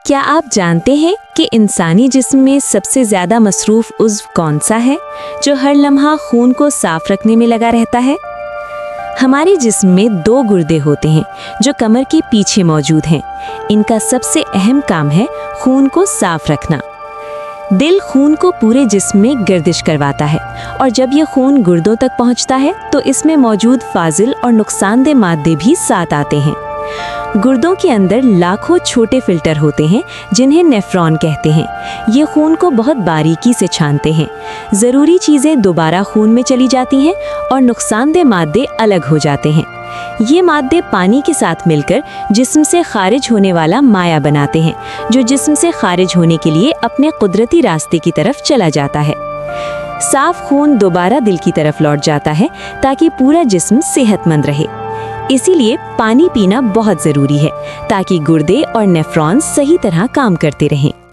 کیا آپ جانتے ہیں کہ انسانی جسم میں سب سے زیادہ مصروف عضو کون سا ہے جو ہر لمحہ خون کو صاف رکھنے میں لگا رہتا ہے؟ ہمارے جسم میں 2 گردے ہوتے ہیں جو کمر کے پیچھے موجود ہیں۔ ان کا سب سے اہم کام ہے خون کو صاف رکھنا۔ دل خون کو پورے جسم میں گردش کرواتا ہے، اور جب یہ خون گردوں تک پہنچتا ہے تو اس میں موجود فاضل اور نقصان دہ مادے بھی ساتھ آتے ہیں۔ گردوں کے اندر لاکھوں چھوٹے فلٹر ہوتے ہیں جنہیں نیفرون کہتے ہیں۔ یہ خون کو بہت باریکی سے چھانتے ہیں۔ ضروری چیزیں دوبارہ خون میں چلی جاتی ہیں اور نقصان دہ مادے الگ ہو جاتے ہیں۔ یہ مادے پانی کے ساتھ مل کر جسم سے خارج ہونے والا مائع بناتے ہیں، جو جسم سے خارج ہونے کے لیے اپنے قدرتی راستے کی طرف چلا جاتا ہے۔ صاف خون دوبارہ دل کی طرف لوٹ جاتا ہے تاکہ پورا جسم صحت مند رہے۔ اسی لیے پانی پینا بہت ضروری ہے تاکہ گردے اور نیفرون صحیح طرح کام کرتے رہیں۔